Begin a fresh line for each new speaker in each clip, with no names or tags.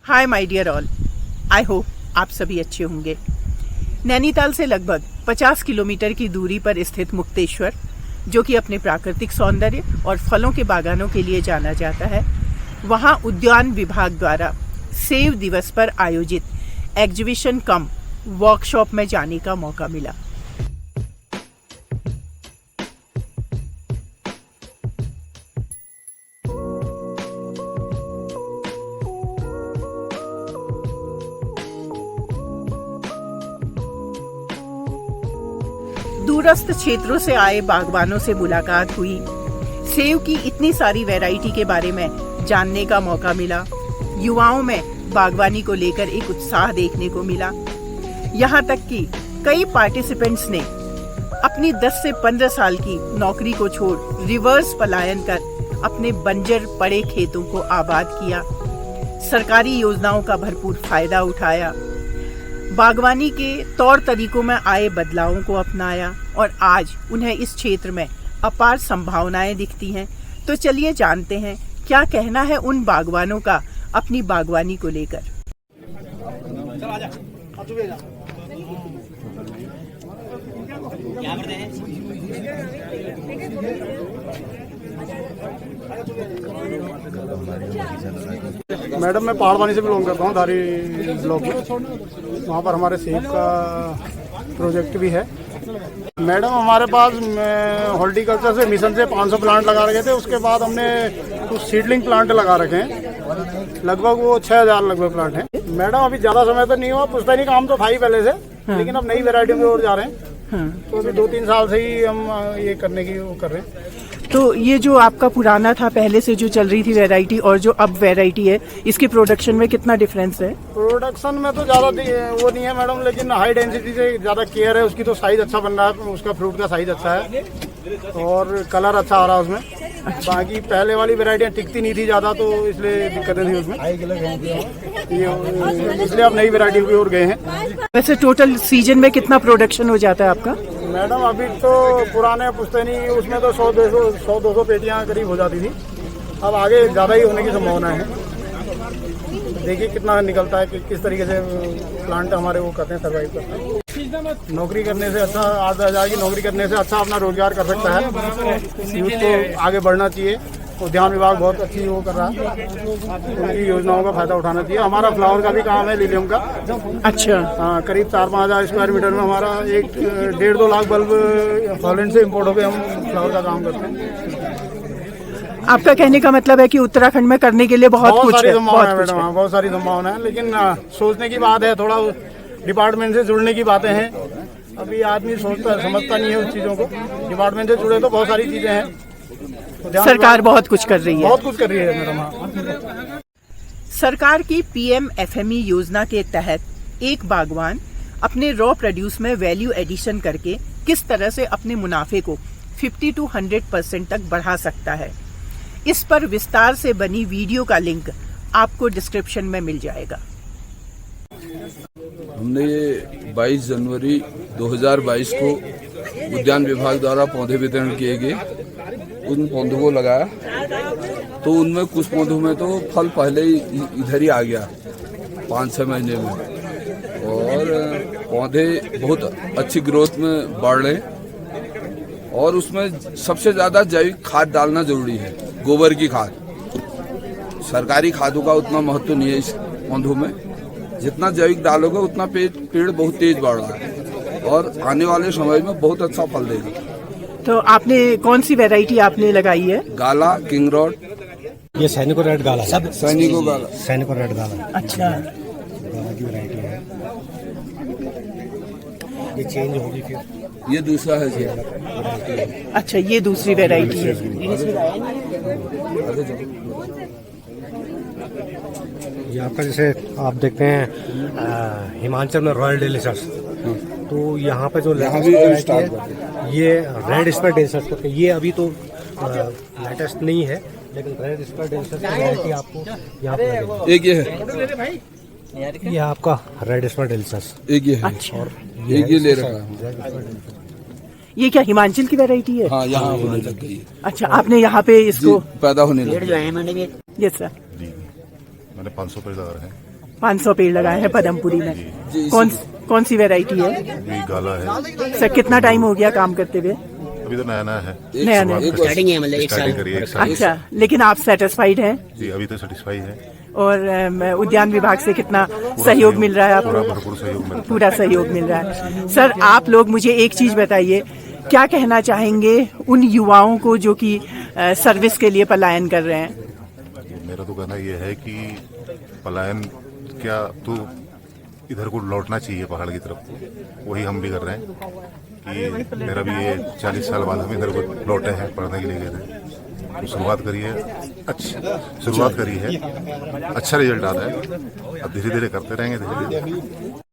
Hi my dear all, I hope आप सभी अच्छे होंगे। नैनीताल से लगभग 50 किलोमीटर की दूरी पर स्थित मुक्तेश्वर, जो कि अपने प्राकृतिक सौंदर्य और फलों के बागानों के लिए जाना जाता है, वहाँ उद्यान विभाग द्वारा सेव दिवस पर आयोजित एग्जीबिशन कम वर्कशॉप में जाने का मौका मिला। दूरस्थ क्षेत्रों से आए बागवानों से मुलाकात हुई, सेब की इतनी सारी वैरायटी के बारे में जानने का मौका मिला। युवाओं में बागवानी को लेकर एक उत्साह देखने को मिला। यहाँ तक कि कई पार्टिसिपेंट्स ने अपनी 10 से 15 साल की नौकरी को छोड़ रिवर्स पलायन कर अपने बंजर पड़े खेतों को आबाद किया, सरकारी योजनाओं का भरपूर फायदा उठाया, बागवानी के तौर तरीकों में आए बदलावों को अपनाया और आज उन्हें इस क्षेत्र में अपार संभावनाएं दिखती हैं। तो चलिए जानते हैं क्या कहना है उन बागवानों का अपनी बागवानी को लेकर।
मैडम, मैं पहाड़वानी से बिलोंग करता हूँ, धारी ब्लॉक में। वहाँ पर हमारे सेब का प्रोजेक्ट भी है। मैडम, हमारे पास हॉर्टिकल्चर से मिशन से 500 प्लांट लगा रखे थे। उसके बाद हमने कुछ सीडलिंग प्लांट लगा रखे हैं, लगभग वो 6000 लगभग प्लांट हैं। मैडम, अभी ज़्यादा समय तो नहीं हुआ, पुश्तैनी काम तो था ही पहले से, लेकिन अब नई वेराइटी की ओर जा रहे हैं। तो अभी 2-3 साल से ही हम ये करने की वो कर रहे हैं।
तो ये जो आपका पुराना था पहले से जो चल रही थी वैरायटी और जो अब वैरायटी है, इसके प्रोडक्शन में कितना डिफरेंस है?
प्रोडक्शन में तो ज़्यादा वो नहीं है मैडम, लेकिन हाई डेंसिटी से ज़्यादा केयर है उसकी, तो साइज अच्छा बन रहा है, उसका फ्रूट का साइज अच्छा है और कलर अच्छा आ रहा है उसमें। अच्छा। बाकी पहले वाली वैरायटियाँ टिकती नहीं थी ज़्यादा, तो इसलिए दिक्कतें थी उसमें, इसलिए अब नई वैरायटी की ओर गए हैं।
वैसे टोटल सीजन में कितना प्रोडक्शन हो जाता है आपका?
मैडम, अभी तो पुराने पुश्तैनी उसमें तो 100-200 पेटियाँ करीब हो जाती थी। अब आगे ज़्यादा ही होने की संभावना है। देखिए कितना निकलता है, कि किस तरीके से प्लांट हमारे वो करते हैं, सर्वाइव करते हैं। नौकरी करने से अच्छा, 8,000 की नौकरी करने से अच्छा अपना रोजगार कर सकता है। यूथ को आगे बढ़ना चाहिए। उद्यान विभाग बहुत अच्छी वो कर रहा है, उनकी योजनाओं का फायदा उठाना चाहिए। हमारा फ्लावर का भी काम है, लिलियम का। अच्छा। हाँ, करीब 4-5 हज़ार स्क्वायर मीटर में हमारा 1-1.5-2 लाख बल्ब हॉलैंड से इम्पोर्ट होकर हम फ्लावर का काम करते हैं।
आपका कहने का मतलब है कि उत्तराखंड में करने के लिए बहुत कुछ है।
बहुत सारी संभावना है, लेकिन सोचने की बात है, थोड़ा डिपार्टमेंट से जुड़ने की बातें हैं। अभी आदमी सोचता समझता नहीं है उस चीज़ों को। डिपार्टमेंट से जुड़े तो बहुत सारी चीज़ें हैं।
सरकार बहुत कुछ कर रही है,
बहुत कुछ कर रही है मैडम।
सरकार की PM-FME योजना के तहत एक बागवान अपने रॉ प्रोड्यूस में वैल्यू एडिशन करके किस तरह से अपने मुनाफे को 50 to 100% तक बढ़ा सकता है, इस पर विस्तार से बनी वीडियो का लिंक आपको डिस्क्रिप्शन में मिल जाएगा।
हमने ये 22 जनवरी 2022 को उद्यान विभाग द्वारा पौधे वितरण किए गए, उन पौधों को लगाया। तो उनमें कुछ पौधों में तो फल पहले ही इधर ही आ गया 5-6 महीने में, और पौधे बहुत अच्छी ग्रोथ में बढ़ रहे। और उसमें सबसे ज़्यादा जैविक खाद डालना जरूरी है, गोबर की खाद। सरकारी खादों का उतना महत्व नहीं है इस पौधों में। जितना जैविक डालोगे उतना पेड़ बहुत तेज बढ़ रहा है और आने वाले समय में बहुत अच्छा फल देगा।
तो आपने कौन सी वैरायटी आपने लगाई है?
गाला, किंग रॉड,
ये सैनिको रेड गाला,
सब सैनिको गाला,
सैनिको रेड गाला।
अच्छा,
गाला की वैरायटी है। ये चेंज होगी फिर,
ये दूसरा है जी।
अच्छा, ये दूसरी वैरायटी है।
ये आपका जैसे आप देखते हैं हिमाचल में रॉयल डेलिशस, तो यहाँ पे जो ये रेड स्पर डेलिशस करके, ये अभी तो लेटेस्ट नहीं है, लेकिन रेड स्पर डेलिशस की वैरायटी आपको यहाँ पे
एक ये है,
ये आपका रेड स्पर डेलिशस,
एक ये है।
अच्छा,
और एक ये ले रखा है।
ये क्या हिमाचल की वैरायटी है?
हाँ, यहाँ होने लग गई।
अच्छा, आपने यहाँ पे इसको
पैदा होने लगी।
Yes sir.
मैंने 500 पेड़ लगा रहे हैं।
500 पेड़ लगाए हैं पदमपुरी में। कौन सी वैरायटी है?
ये गाला है।
सर कितना टाइम हो गया काम करते हुए?
अभी तो नया नया है।
नया
स्टार्टिंग है, मतलब एक साल।
एक साल।
अच्छा, लेकिन आप सेटिस्फाइड हैं?
जी अभी तो सेटिस्फाई है।
और उद्यान विभाग से कितना सहयोग मिल रहा है आपको?
भरपूर सहयोग मिल रहा है।
पूरा सहयोग मिल रहा है। सर आप लोग मुझे एक चीज बताइए, क्या कहना चाहेंगे उन युवाओं को जो कि सर्विस के लिए पलायन कर रहे हैं?
मेरा तो कहना ये है कि पलायन क्या, तो इधर को लौटना चाहिए पहाड़ की तरफ। वही हम भी कर रहे हैं कि मेरा भी ये 40 साल बाद हम इधर को लौटे हैं, पढ़ने के लिए गए थे। तो शुरुआत करी है, अच्छा रिजल्ट आता है। अब धीरे धीरे करते रहेंगे, धीरे धीरे।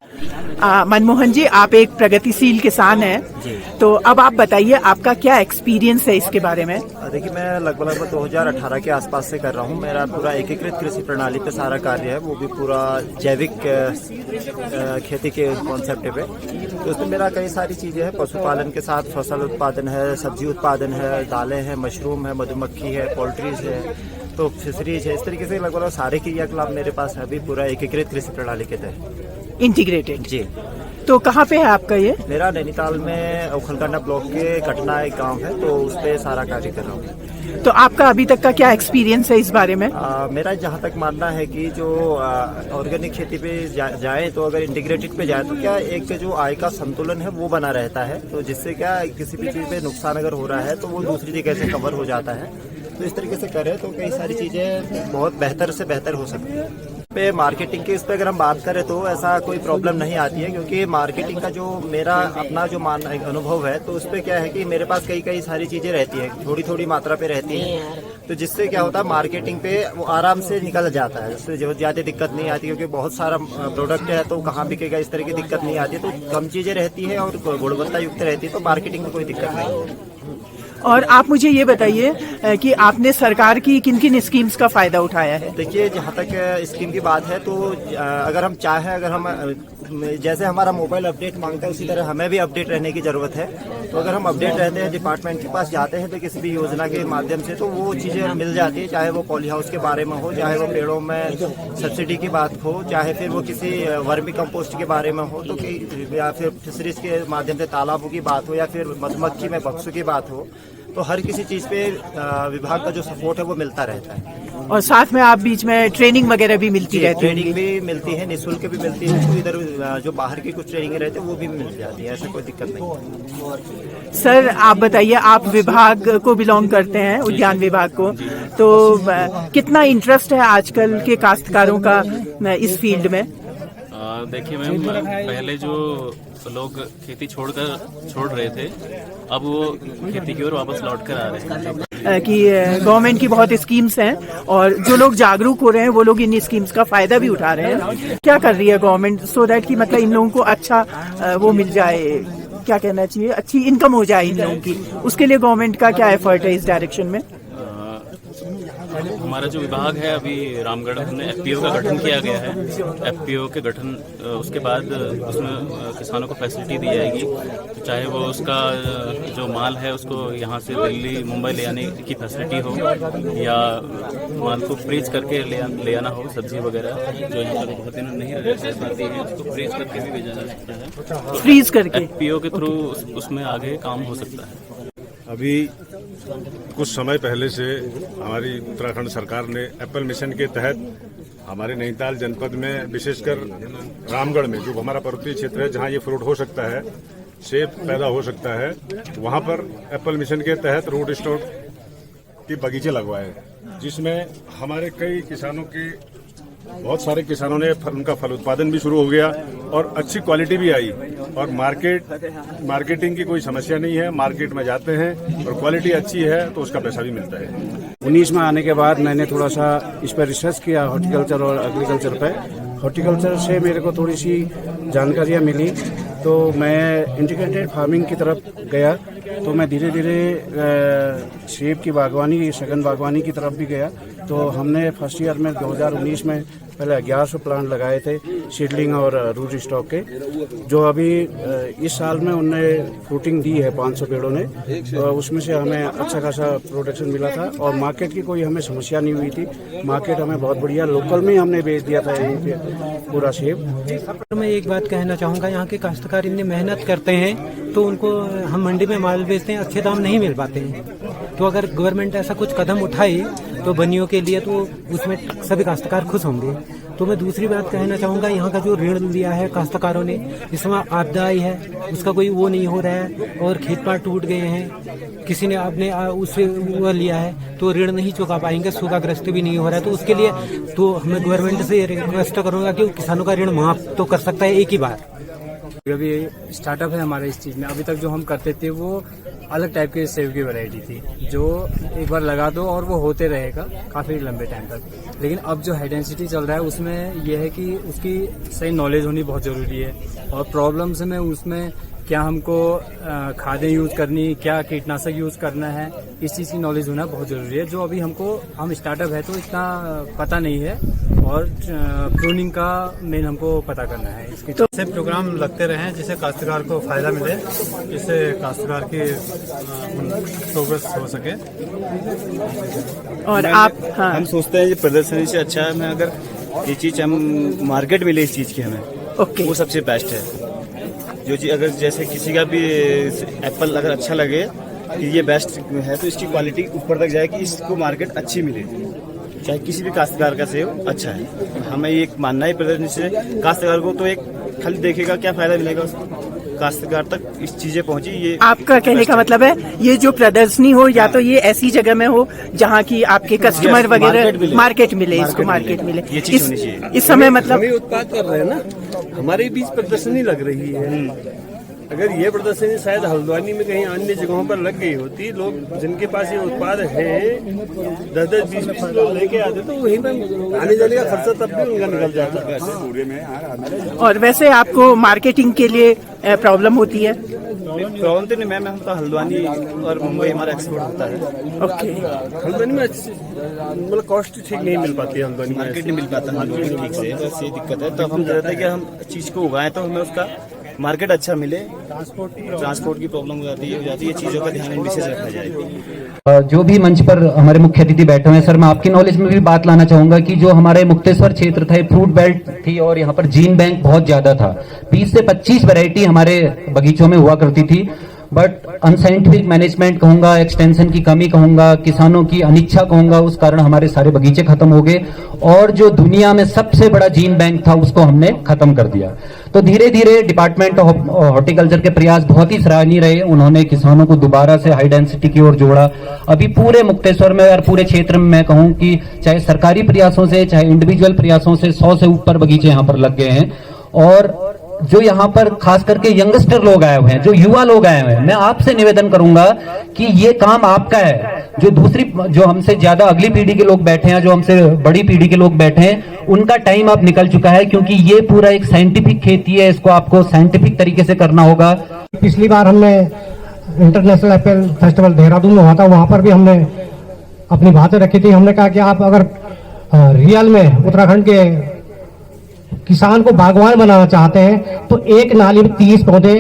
मनमोहन जी, आप एक प्रगतिशील किसान हैं, तो अब आप बताइए आपका क्या एक्सपीरियंस है इसके बारे में?
देखिए, मैं लगभग 2018 के आसपास से कर रहा हूँ। मेरा पूरा एकीकृत कृषि प्रणाली पे सारा कार्य है, वो भी पूरा जैविक खेती के कॉन्सेप्ट पे। तो उसमें मेरा कई सारी चीज़ें हैं, पशुपालन के साथ फसल उत्पादन है, सब्जी उत्पादन है, दालें हैं, मशरूम है, मधुमक्खी है, पोल्ट्रीज है, तो फिशरीज है। इस तरीके से लगभग सारे क्रियाकलाप मेरे पास अभी पूरा एकीकृत कृषि प्रणाली के तहत।
इंटीग्रेटेड
जी।
तो कहाँ पे है आपका ये?
मेरा नैनीताल में उखलकांडा ब्लॉक के कटना एक गांव है, तो उस पर सारा कार्य कर रहा हूँ।
तो आपका अभी तक का क्या एक्सपीरियंस है इस बारे में?
मेरा जहाँ तक मानना है कि जो ऑर्गेनिक खेती पे जाए, तो अगर इंटीग्रेटेड पे जाए तो क्या एक जो आय का संतुलन है वो बना रहता है। तो जिससे क्या किसी भी चीज़ पे नुकसान अगर हो रहा है तो वो दूसरी जगह से कवर हो जाता है। तो इस तरीके से करें तो कई सारी चीज़ें बहुत बेहतर से बेहतर हो सकती है। पे मार्केटिंग के इस पे अगर हम बात करें तो ऐसा कोई प्रॉब्लम नहीं आती है, क्योंकि मार्केटिंग का जो मेरा अपना जो अनुभव है, तो उस पे क्या है कि मेरे पास कई सारी चीज़ें रहती हैं, थोड़ी थोड़ी मात्रा पे रहती हैं। तो जिससे क्या होता है, मार्केटिंग पे वो आराम से निकल जाता है, उससे जो ज़्यादा दिक्कत नहीं आती, क्योंकि बहुत सारा प्रोडक्ट है तो कहाँ बिकेगा इस तरह की दिक्कत नहीं आती। तो कम चीज़ें रहती है और गुणवत्ता युक्त रहती है, तो मार्केटिंग में कोई दिक्कत नहीं है।
और आप मुझे ये बताइए कि आपने सरकार की किन किन स्कीम्स का फायदा उठाया है?
देखिए, जहाँ तक स्कीम की बात है तो अगर हम चाहें, अगर हम जैसे हमारा मोबाइल अपडेट मांगता है उसी तरह हमें भी अपडेट रहने की ज़रूरत है। तो अगर हम अपडेट रहते हैं, डिपार्टमेंट के पास जाते हैं, तो किसी भी योजना के माध्यम से तो वो चीज़ें मिल जाती है, चाहे वो पॉली हाउस के बारे में हो, चाहे वो पेड़ों में सब्सिडी की बात हो, चाहे फिर वो किसी वर्मी कंपोस्ट के बारे में हो, तो या फिर फिशरीज के माध्यम से तालाबों की बात हो, या फिर मधुमक्खी में बक्सों की बात हो। तो हर किसी चीज़ पे विभाग का जो सपोर्ट है वो मिलता रहता है।
और साथ में आप बीच में ट्रेनिंग वगैरह भी मिलती रहती है?
ट्रेनिंग भी मिलती है, निःशुल्क भी मिलती है। तो इधर जो बाहर की कुछ ट्रेनिंग रहती है वो भी मिल जाती है, ऐसा कोई दिक्कत नहीं।
सर आप बताइए, आप विभाग को बिलोंग करते हैं, उद्यान विभाग को, तो कितना इंटरेस्ट है आजकल के काश्तकारों का इस फील्ड में?
देखिए मैम, पहले जो लोग खेती छोड़ रहे थे, अब वो खेती की ओर वापस लौट कर आ रहे हैं।
कि गवर्नमेंट की बहुत स्कीम्स हैं और जो लोग जागरूक हो रहे हैं वो लोग इन स्कीम्स का फायदा भी उठा रहे हैं। क्या कर रही है गवर्नमेंट सो दैट कि मतलब इन लोगों को अच्छा वो मिल जाए, क्या कहना चाहिए, अच्छी इनकम हो जाए इन लोगों की? उसके लिए गवर्नमेंट का क्या एफर्ट है इस डायरेक्शन में?
हमारा जो विभाग है, अभी रामगढ़ में एफपीओ का गठन किया गया है। एफपीओ के गठन उसके बाद उसमें किसानों को फैसिलिटी दी जाएगी, तो चाहे वो उसका जो माल है उसको यहाँ से दिल्ली मुंबई ले आने की फैसिलिटी हो, या माल को फ्रीज करके ले आना हो, सब्जी वगैरह जो यहाँ पर बहुत दिन नहीं रह पाती है उसको फ्रीज करके भी भेजा जा सकता है। तो
फ्रीज करके
एफपीओ के थ्रू उसमें आगे काम हो सकता है।
अभी कुछ समय पहले से हमारी उत्तराखंड सरकार ने एप्पल मिशन के तहत हमारे नैनीताल जनपद में, विशेषकर रामगढ़ में, जो हमारा पर्वतीय क्षेत्र है जहां ये फ्रूट हो सकता है, सेब पैदा हो सकता है, वहां पर एप्पल मिशन के तहत रूट स्टॉक के बगीचे लगवाए, जिसमें हमारे कई किसानों के, बहुत सारे किसानों ने उनका फल उत्पादन भी शुरू हो गया और अच्छी क्वालिटी भी आई, और मार्केटिंग की कोई समस्या नहीं है। मार्केट में जाते हैं और क्वालिटी अच्छी है तो उसका पैसा भी मिलता है।
19 में आने के बाद मैंने थोड़ा सा इस पर रिसर्च किया, हॉर्टिकल्चर और एग्रीकल्चर पे। हॉर्टिकल्चर से मेरे को थोड़ी सी जानकारियाँ मिली, तो मैं इंटीग्रेटेड फार्मिंग की तरफ गया। तो मैं धीरे धीरे सेब की बागवानी, सघन बागवानी की तरफ भी गया, तो हमने फर्स्ट ईयर में 2019 में पहले 1100 प्लांट लगाए थे सीडलिंग और रूट स्टॉक के, जो अभी इस साल में उनने फ्रूटिंग दी है 500 पेड़ों ने। तो उसमें से हमें अच्छा खासा प्रोडक्शन मिला था और मार्केट की कोई हमें समस्या नहीं हुई थी। मार्केट हमें बहुत बढ़िया, लोकल में हमने बेच दिया था यहीं पे पूरा सेब।
मैं एक बात कहना चाहूँगा, यहाँ के काश्तकार इतनी मेहनत करते हैं तो उनको हम मंडी में माल बेचते हैं, अच्छे दाम नहीं मिल पाते हैं। तो अगर गवर्नमेंट ऐसा कुछ कदम उठाए तो बनियों के लिए, तो उसमें सभी काश्तकार खुश होंगे। तो मैं दूसरी बात कहना चाहूँगा, यहाँ का जो ऋण लिया है काश्तकारों ने, इसमें आपदा आई है, उसका कोई वो नहीं हो रहा है और खेत पार टूट गए हैं, किसी ने आपने उससे वो लिया है तो ऋण नहीं चुका पाएंगे, सूखाग्रस्त भी नहीं हो रहा है। तो उसके लिए तो मैं गवर्नमेंट से रिक्वेस्ट करूँगा कि किसानों का ऋण माफ तो कर सकता है एक ही बार।
अभी स्टार्टअप है हमारे इस चीज़ में। अभी तक जो हम करते थे वो अलग टाइप के सेब की वैरायटी थी, जो एक बार लगा दो और वो होते रहेगा काफ़ी लंबे टाइम तक। लेकिन अब जो हाई डेंसिटी चल रहा है उसमें यह है कि उसकी सही नॉलेज होनी बहुत ज़रूरी है और प्रॉब्लम्स में उसमें क्या हमको खादें यूज़ करनी, क्या कीटनाशक यूज़ करना है, इस चीज़ की नॉलेज होना बहुत ज़रूरी है, जो अभी हम स्टार्टअप है तो इतना पता नहीं है और प्रूनिंग का मेन हमको पता करना है। इसके तो
ऐसे प्रोग्राम लगते रहे जिससे काश्तकार को फायदा मिले, जिससे काश्तकार की प्रोग्रेस हो सके।
और आप
हम सोचते हैं कि प्रदर्शनी से अच्छा है, अगर ये चीज़ हम मार्केट मिले इस चीज़ की हमें, वो सबसे बेस्ट है। जो चीज़ अगर जैसे किसी का भी एप्पल अगर अच्छा लगे कि ये बेस्ट है तो इसकी क्वालिटी ऊपर तक जाए कि इसको मार्केट अच्छी मिले, चाहे किसी भी काश्तकार का सेब अच्छा है। हमें ये मानना है प्रदर्शनी से काश्तकार को तो एक खाली देखेगा क्या फायदा मिलेगा उसको, काश्तकार तक इस चीजें पहुंची। ये
आपका कहने का मतलब है ये जो प्रदर्शनी हो या तो ये ऐसी जगह में हो जहाँ की आपके कस्टमर वगैरह मार्केट मिले, इसको मार्केट मिले,
ये चीज होनी चाहिए।
इस समय मतलब
हम उत्पाद कर रहे हैं ना, हमारे बीच प्रदर्शनी लग रही है। अगर ये प्रदर्शनी शायद हल्द्वानी में कहीं अन्य जगहों पर लग गई होती, लोग जिनके पास ये उत्पाद है 10-10, 20-20 लोग लेके आते तो वहीं पर आने जाने का खर्चा तब भी उनका निकल जाता।
और वैसे आपको मार्केटिंग के लिए प्रॉब्लम होती है?
प्रॉब्लम तो नहीं मैम, हम तो हल्द्वानी और मुंबई हमारा एक्सपोर्ट होता है।
ओके,
हल्द्वानी में मतलब कॉस्ट ठीक नहीं मिल पाती है, हल्द्वानी
मार्केट नहीं मिल पाता हल्द्वानी ठीक से, बस ये दिक्कत है। तो हम चाहते हैं कि हम चीज को उगाएं तो हमें उसका मार्केट अच्छा मिले। ट्रांसपोर्ट की प्रॉब्लम हो जाती है, चीजों का ध्यान विशेष रखा जाए।
जो भी मंच पर हमारे मुख्य अतिथि बैठे हुए हैं, सर मैं आपकी नॉलेज में भी बात लाना चाहूंगा कि जो हमारे मुक्तेश्वर क्षेत्र था, फ्रूट बेल्ट थी और यहाँ पर जीन बैंक बहुत ज्यादा था। 20 से 25 वैरायटी हमारे बगीचों में हुआ करती थी, बट अनसाइंटिफिक मैनेजमेंट कहूंगा, एक्सटेंशन की कमी कहूंगा, किसानों की अनिच्छा कहूंगा, उस कारण हमारे सारे बगीचे खत्म हो गए और जो दुनिया में सबसे बड़ा जीन बैंक था उसको हमने खत्म कर दिया। तो धीरे धीरे डिपार्टमेंट ऑफ हॉर्टिकल्चर के प्रयास बहुत ही सराहनीय रहे। उन्होंने किसानों को दोबारा से हाई डेंसिटी की ओर जोड़ा। अभी पूरे मुक्तेश्वर में और पूरे क्षेत्र में मैं कहूं कि चाहे सरकारी प्रयासों से चाहे इंडिविजुअल प्रयासों से 100 से ऊपर बगीचे यहाँ पर लग गए हैं। और जो यहाँ पर खास करके यंगस्टर लोग आए हुए हैं, जो युवा लोग आए हुए हैं, मैं आपसे निवेदन करूंगा कि ये काम आपका है। जो हमसे ज्यादा अगली पीढ़ी के लोग बैठे हैं, जो हमसे बड़ी पीढ़ी के लोग बैठे हैं, उनका टाइम अब निकल चुका है, क्योंकि ये पूरा एक साइंटिफिक खेती है, इसको आपको साइंटिफिक तरीके से करना होगा।
पिछली बार हमने इंटरनेशनल एप्पल फेस्टिवल देहरादून में हुआ था, वहां पर भी हमने अपनी बातें रखी थी। हमने कहा कि आप अगर रियल में उत्तराखंड के किसान को बागवान बनाना चाहते हैं तो एक नाली में 30 पौधे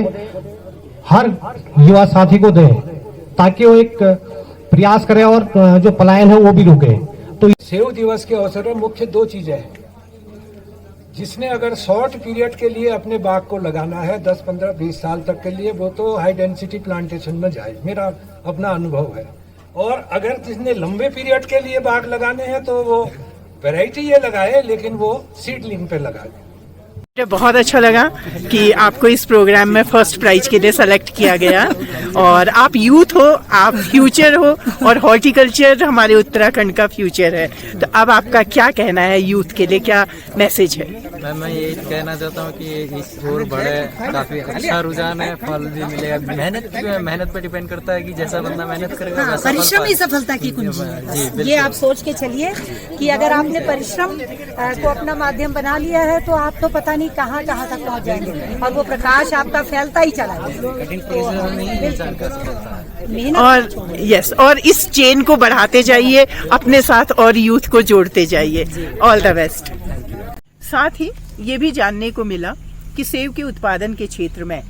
हर युवा साथी को दें, ताकि वो एक प्रयास करे और जो पलायन है वो भी रुके। तो
सेब दिवस के अवसर पर मुख्य 2 चीजें हैं। जिसने अगर शॉर्ट पीरियड के लिए अपने बाग को लगाना है 10, 15, 20 साल तक के लिए, वो तो हाई डेंसिटी प्लांटेशन में जाए, मेरा अपना अनुभव है। और अगर जिसने लंबे पीरियड के लिए बाग लगाने हैं तो वो वैरायटी ये लगाए, लेकिन वो सीडलिंग पे लगाए।
मुझे बहुत अच्छा लगा कि आपको इस प्रोग्राम में फर्स्ट प्राइज के लिए सेलेक्ट किया गया। और आप यूथ हो, आप फ्यूचर हो और हॉर्टिकल्चर हमारे उत्तराखंड का फ्यूचर है। तो अब आपका क्या कहना है यूथ के लिए, क्या मैसेज है?
मैं ये कहना चाहता हूँ कि इस और बड़े काफी अच्छा रुझान है, फल भी मिलेगा। मेहनत पे डिपेंड करता है कि जैसा बंदा मेहनत करेगा।
हाँ, परिश्रम ही सफलता की कुंजी है। ये आप सोच के चलिए कि अगर आपने परिश्रम को अपना माध्यम बना लिया है तो आप तो पता नहीं कहाँ कहाँ तक पहुँच जाएंगे और वो प्रकाश आपका फैलता ही चला जाएगा।
और यस, और इस चेन को बढ़ाते जाइए, अपने साथ और यूथ को जोड़ते जाइए। All the best. साथ ही ये भी जानने को मिला कि सेब के उत्पादन के क्षेत्र में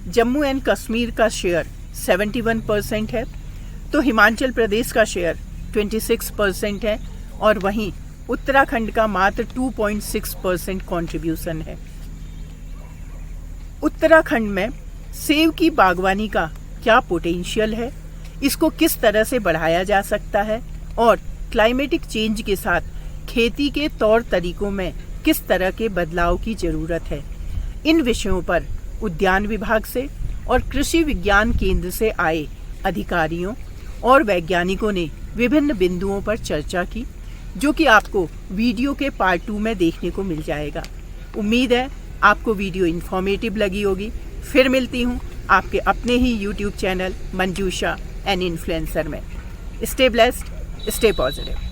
जम्मू एंड कश्मीर का शेयर 71% है, तो हिमाचल प्रदेश का शेयर 26% है और वहीं उत्तराखंड का मात्र 2.6% कंट्रीब्यूशन है। उत्तराखंड में सेब की बागवानी का क्या पोटेंशियल है, इसको किस तरह से बढ़ाया जा सकता है और क्लाइमेटिक चेंज के साथ खेती के तौर तरीकों में किस तरह के बदलाव की जरूरत है, इन विषयों पर उद्यान विभाग से और कृषि विज्ञान केंद्र से आए अधिकारियों और वैज्ञानिकों ने विभिन्न बिंदुओं पर चर्चा की, जो कि आपको वीडियो के पार्ट 2 में देखने को मिल जाएगा। उम्मीद है आपको वीडियो इन्फॉर्मेटिव लगी होगी। फिर मिलती हूँ आपके अपने ही YouTube channel Manjusha an influencer में। Stay blessed, stay positive.